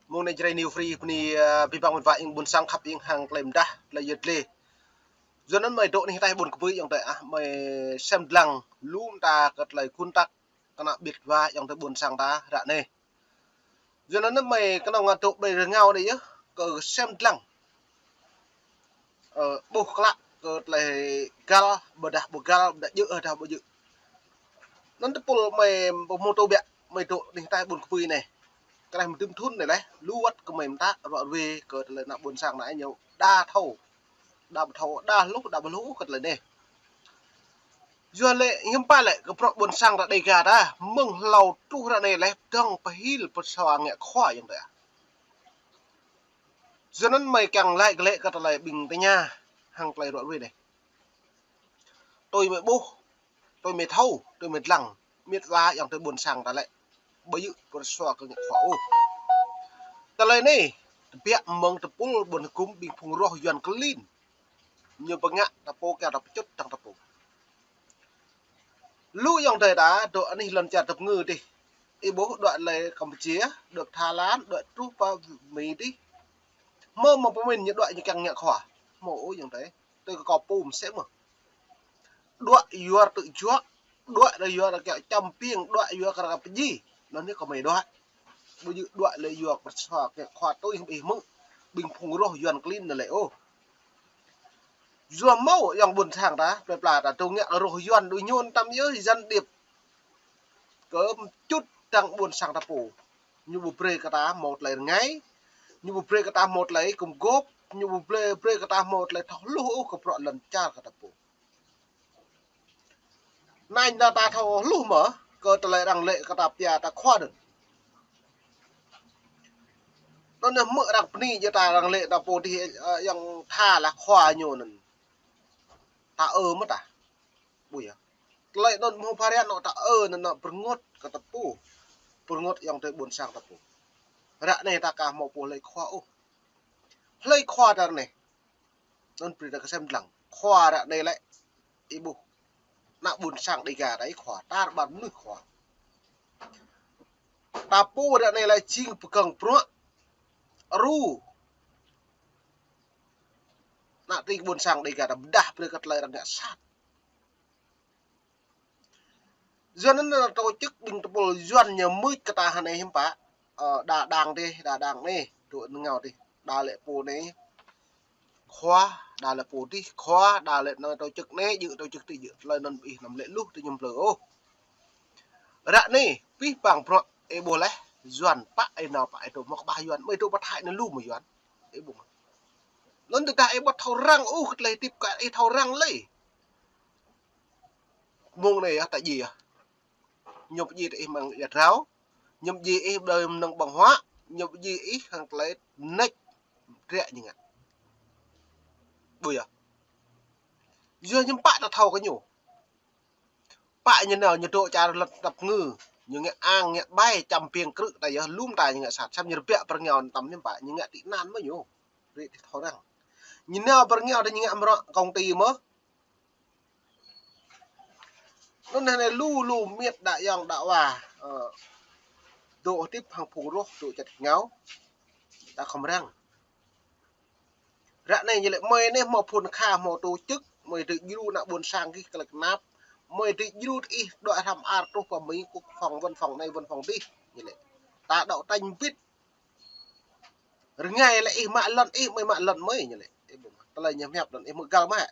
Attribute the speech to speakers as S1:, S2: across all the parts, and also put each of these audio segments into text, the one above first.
S1: mong này chơi new free ni bị băng một vài buồn sang khắp những hàng claim đã là giật lê do nên mày độ này tay buồn với dòng tay mày xem lăng luôn ta cất lời khuôn tắc cái nào biệt và dòng tay buồn sang ta đã nè do nên mày cái nào ngặt độ bề ngao đấy chứ cờ xem lăng bốc lạ cất lời gal bờ gal đã dự ở đâu bờ dự nó tập mày mô tô bẹ mày độ này tay buồn với này cái này mình tim thun này đấy luat của mình ta rồi về cợt là buồn sang này nhiều đa thầu đa lũ cợt là này giờ lệ hiếm ba lệ cái pro buồn sang đã đầy gà đã mừng lầu tu ra này lấy trong phải hil bớt sao nghe khoa như vậy giờ nên mày càng lại cái lệ cợt là bình tay nha hàng lại rồi về này tôi mới bố tôi mới thâu tôi mới lằng miết ra dòng tôi buồn sang đã lại bây giờ bớt sao cái nghe khoa ta lời này biak mong tepul bon kum bing phung roh yuan clean như bengak tapo ka tap chút tang tapo lu yang thời đã độ anh lần chặt tập ngư đi y bố đoạn lời Campuchia được Thái Lan đoạn trú pa mì đi mơ mà của mình những đoạn như càng nhẹ khỏa mổ như thế tôi có pum sẽ mà đoạn yuar tự chúa đoạn là yuar là kẹo trăm pieng đoạn yuar cả cái gì nó như có mấy đoạn bây giờ đoạn lời yuar bật xòa kẹo khỏa tôi bị mưng bình phung roh yuan clean là lệ ô dùa mẫu yang buồn sang đó về là trâu nhẹ rồi yuan đôi nhôn tâm nhớ thì dân điệp cỡ chút tăng buồn sang ta phủ như bù pre kata một lấy ngay như bù pre kata một lấy cùng góp như bù pre kata một lấy thấu lũ của bọn lần cha kata phủ nay ta thấu lũ mở cơ ta lại đằng lệ kata pia ta khoa được nó nên mở đằng ni cho ta đằng lệ ta phủ thì yang tha là khoa nhôn ta mất à bùi à lại nó mau phá nó ta nó berngot kata pu berngot yang tới buồn sang ta pu rạ này ta cả một bộ lấy khoa đằng này nó bị ta xem lẳng khoa rạ này lại ibu nạ buồn sang đi gà đấy khoa ta bán nước khoa ta pu rạ này lại chinh cần pro ru nạ đi buồn sang đi gà đâm đạp lên cắt lại đằng gà sát do nên là tổ chức bình tập bộ doan nhờ mới cái ta hàng này hiếm phá đà đàng đi tụi ngào đi đà lệ phù này khóa đà lệ phù đi khóa đà lệ nơi tổ chức này dự tổ chức thì dự lời nâng bị nằm lệ lúc thì nhầm lửa ô rạ này phí bằng pro e bồ lẽ doan bác e nào phải tổ mọc ba doan mấy tổ bắt hại nó lu một doan e bụng lớn từ ta e bắt thâu răng ô lấy tiếp cả e thâu răng lấy môn này tại gì à nhục gì thì bằng giặt ráo nhục gì em đời nâng bằng hóa nhục gì ít hàng lấy nách rẻ như vậy bây giờ giờ nhưng bạn đã thâu cái nhủ bạn như nào như độ trà lật tập ngư như nghe ang nghe bay chầm pieng cự tại giờ lum tài như nghe sạt xem như bẹ bờ nghèo tầm như bạn như nghe tị nan mới nhủ vậy thì thâu rằng nhìn nào bờ nghèo thì như nghe công ty mới nó này lu miệt đại dòng đạo hòa độ tiếp hàng phù rô độ chặt ngáo ta không răng rạ này như lại mày nên một phun kha một tổ chức mày tự du nạ buồn sang cái lực nắp mày tự du đi đoạn làm art trong và mấy cuộc phòng văn phòng này văn phòng đi như lại ta đậu tanh viết rồi ngày lại mạ lần mới như lại ta lại nhầm hẹp lần em một gal mẹ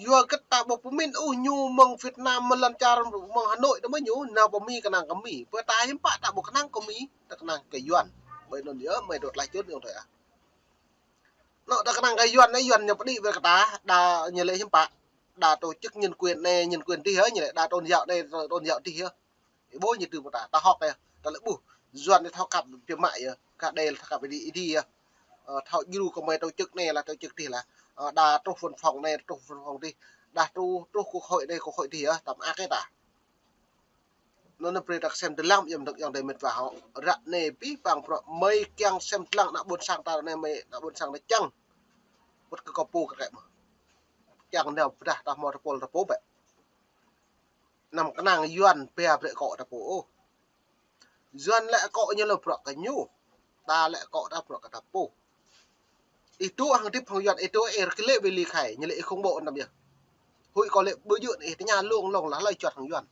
S1: vừa cái ta bộ mình nhu mong Việt Nam một lần cha mong Hà Nội đó mới nhú nào bộ mi cái nàng có mì vừa ta hiếm bạn ta bộ cái năng có mì ta cái nàng cái yuan bởi nó nhớ mày đột lại chút được thôi à nó ta cái năng cái yuan nhập đi về cái ta đà như lệ hiếm bạn đà tổ chức nhân quyền này nhân quyền tí hết như lại đà tôn giáo đây tôn giáo tí hết bố như từ một ta học này ta lại bù yuan thao cặp tiền mại cả đây là thao cặp đi thao du của mấy tổ chức này là tổ chức thì là đà trong phần phòng này trong phần phòng đi đà trong cuộc hội đây cuộc hội thì tầm a cái ta nó phải đặt xem từ lắm dòng được dòng đầy mệt vào rạ nề bí vàng mây keng xem lặng đã buồn sang ta này mày đã buồn sang đấy chăng một cái cọp cái mà chăng nào đã ta mò ta phố vậy nằm cái nàng yuan pe để cọ ta phố yuan lại cọ như là cái nhú ta lại cọ đáp nó cả tập bù itu hàng tiếp phong yuan itu cái lệ về lì khải như lệ không bộ nằm nhỉ hội có lệ bữa dựa này nhà luồng lòng lá lời chuột hàng yuan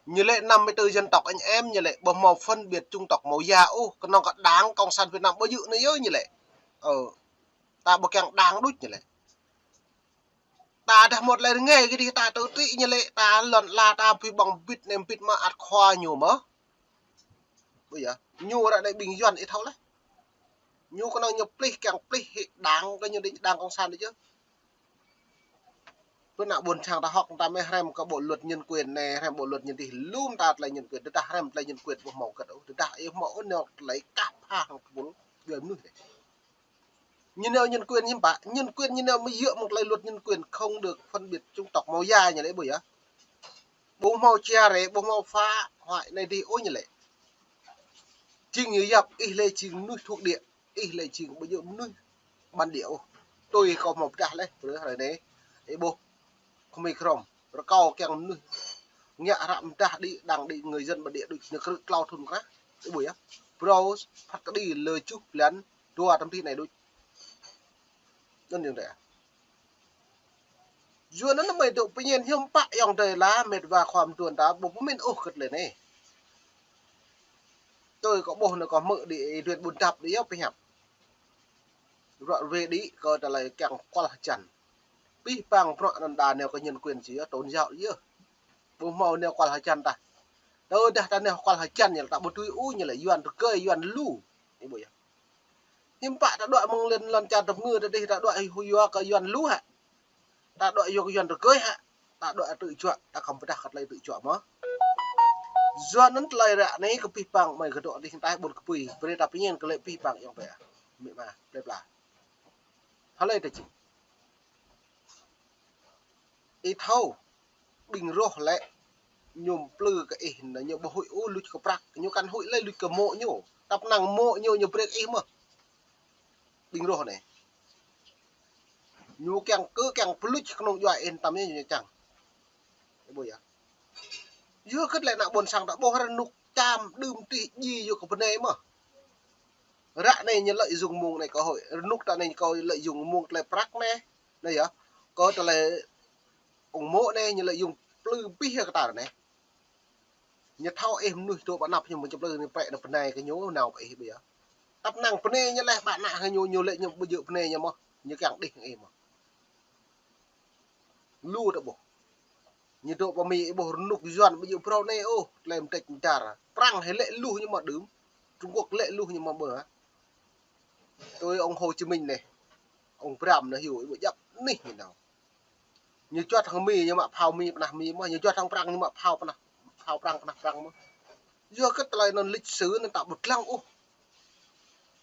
S1: như lệ 54 dân tộc anh em như lệ bầm màu phân biệt trung tộc màu da ô còn nó có đáng công sản Việt Nam bữa dựa này ơi như lệ ta bậc càng đáng đút như lệ ta đã một lời nghe cái đi ta tự tị như lệ ta lần là ta phi bằng bít nem bít mà ạt khoa nhiều mớ bây giờ nhu đã đây bình dân ít thâu đấy nhu con nào nhập pli càng pli đáng cái như đang công sản đấy chứ bữa nào buồn chàng ta học ta mới xem cái bộ luật nhân quyền này xem bộ luật nhân thì luôn ta là nhân quyền ta xem là nhân quyền của mẫu cật đấu ta yêu mẫu nó lấy cáp hàng bốn người nuôi như nào nhân quyền nhân quyền như nào mới dựa một lời luật nhân quyền không được phân biệt chủng tộc màu da như đấy bởi á bố màu che đấy bố màu pha hoại này đi ôi như lệ trình như dập y lệ trình nuôi thuộc địa y lệ trình bây giờ nuôi ban điệu tôi có một đá đấy rồi đấy ấy bố không bị khom rồi cao keng nuôi nhẹ rạm ta đi đang đi người dân bản địa được nước cloud thun khác cái buổi á pro phát đi lời chúc lén đua trong thi này đôi đơn giản đấy dù nó mày tụ tự nhiên hiếm bạ dòng đời lá mệt và khoàm tuần ta bố mình ô khật lên này tôi có bố nó có mợ để tuyệt buồn tập đi ốc hẹp rồi về đi coi ta lại càng qua là chằn pi bằng pro đàn nèo có nhân quyền chỉ tốn dạo chứ bố màu nèo qua là chằn ta đâu đã ta nèo qua là chằn như là tạo một túi u như là yuan được cười yuan lu cái buổi hiếm bạ đã đợi mong lên lần chằn tập ngư đây đã đợi hùa cái yuan lu hả ta đợi vô cái yuan được cười hả ta đợi tự chọn ta không phải đặt khát lấy tự chọn mà do nó lời ra này cái pi bằng mày cái độ đi hiện tại một cái pi về tập nhiên cái lệ pi bằng yang vậy mẹ mà đẹp là hắn lấy được chứ ít thâu bình rô lệ nhôm plư cái là nhôm hội u lụt cái prak nhôm căn hội lấy lụt cái mộ nhổ tập năng mộ nhổ nhôm break im mà bình rô này nhôm càng cứ càng lụt không dọa em tầm như chẳng cái bồi à dưa cất lại nặng buồn sang đã bô ra nục cham đơm tị gì vô cái vấn đề mà rạ này như lợi dụng muông này có hội nục ta này có lợi dụng muông lại prak nè đây á có trở lại ủng mộ này như lợi dụng plư pi cái tả này như thao em nuôi tôi bạn nạp nhưng mà chụp plư này vậy là phần này cái nhố nào vậy bây giờ tập năng phần này như lại bạn nạ hay nhiều lệ nhưng bây giờ phần này nhưng mà như càng đi em mà lưu được bộ như độ bà mì bộ nục doan bây giờ pro này ô làm tịch chả prang hay lệ lưu nhưng mà đứng Trung Quốc lệ lưu nhưng mà bữa tôi ông Hồ Chí Minh này ông Pram nó hiểu bộ dập nỉ như nào như cho thằng mì nhưng mà phao mì nè mì mà như cho thằng prang nhưng mà phao prang mà do cái lời nó lịch sử nó tạo một lăng ô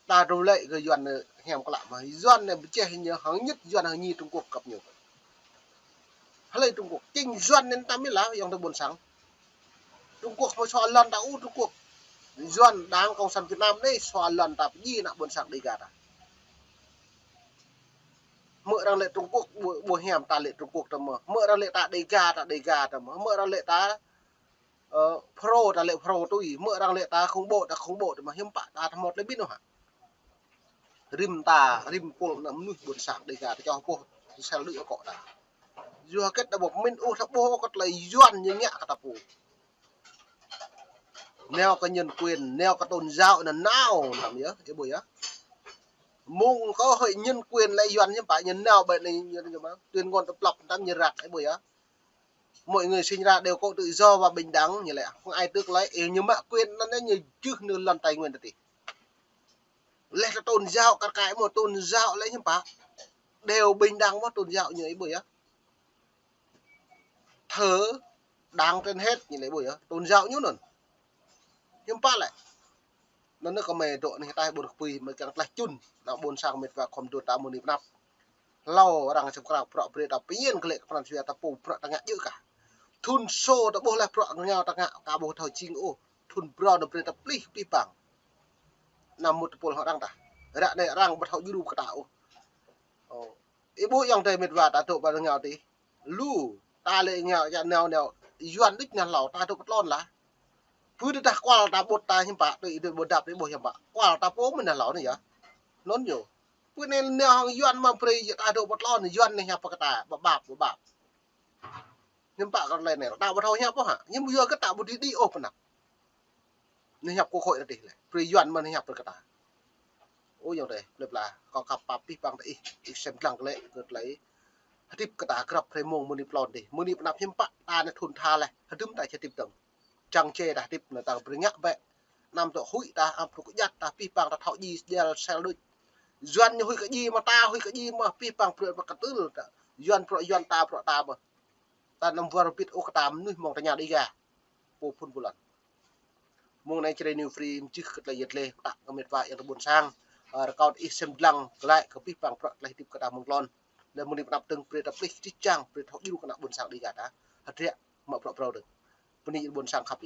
S1: ta đâu lệ rồi doan hẻm có lạ mà doan này chơi hình như hắn nhất doan hàng nhi Trung Quốc cập nhiều hắn lên Trung Quốc kinh doan nên ta mới lá dòng tôi buồn sáng Trung Quốc mà xóa lần đã Trung Quốc doan đang cộng sản Việt Nam đây xóa lần tập gì nạ buồn sáng đi gạt à mợ đang lệ Trung Quốc buổi hẻm ta lệ Trung Quốc tầm mợ đang lệ ta đầy gà tầm mợ đang lệ ta pro ta lệ pro tôi mợ đang lệ ta không bộ mà hiếm bạn ta tham một lấy biết đâu hả rim pol nằm nuôi buồn sáng đầy gà cho cô sao lựa cọ đã dù kết đã một mình ô tháp bố có lấy doan như nhẹ cả tập bù neo cái nhân quyền neo cái tôn giáo là nào làm nhớ cái buổi á mong có hội nhân quyền lại doan nhưng phải nhân nào bệnh này như mà tuyên ngôn tập lập đang như rạc cái buổi á mọi người sinh ra đều có tự do và bình đẳng như lại không ai tước lấy nhưng mà quyền nó như trước nửa lần tài nguyên thì lấy cái tôn giáo các cái một tôn giáo lấy nhưng phải đều bình đẳng với tôn giáo như ấy buổi á thở đáng trên hết như lấy buổi á tôn giáo nhú nè nhưng pa lại nó có mề độ này tai buồn quỳ mà càng lại chun đạo buồn sang mệt và còn ta một niệm nắp lau rằng trong các pro pre đọc biến cái lệ phần suy ta pu pro tăng dữ cả thun so ta bố lại pro nhau tăng cả bộ thời chinh ô thun pro đọc pre tập pli bằng nằm một bộ họ đang ta rạ này rằng bắt họ du cả tạo ibu yang tây mệt và ta tụ vào nhau tí lu ta lệ nhau nhà nào nào doan đích nhà lẩu ta tụ bắt lon lá Pwede dah kual ta bot ta himpa tu bodap ni boh himpa. Kual ta po mana law ni ya. Non yo. Pwede ne hang yuan ma pre ta do bot law ni yuan ni hapa kata babap. Himpa kan lain ni. Ta bot hau hapa ha. Nyim yo ka ta bot di oh penak. Ni hap ko khoi tadi le. Pre yuan man hap kata. Oh yo deh. Lepla. Kau kapap pi pang ta sem lang le ket lai. Hadip kata kerap pre mong muni plon di. Muni penap himpa ta ne thun tha le. Hadum ta chetip tong. Chẳng chê đã tiếp là tao bring nhắc vậy nằm tổ hụi ta áp được nhắc ta pi bằng ta thọ gì đeo xe đôi doan như hụi cái gì mà ta hụi cái gì mà pi bằng phượt mà cắt tứ là doan ta mà ta nằm vừa biết ô ta nuôi mong ta nhà đi gà bộ phun bulan mong này chơi new free chứ là giật lê ta có mệt vải ở buồn sang còn ít xem lăng lại có pi bằng phượt lại tiếp cái ta mong lon là muốn đi đập từng phượt đập đi trang phượt thọ gì cái buồn sang đi gà ta hạt rẻ mà phượt được. Ini buồn sang khắp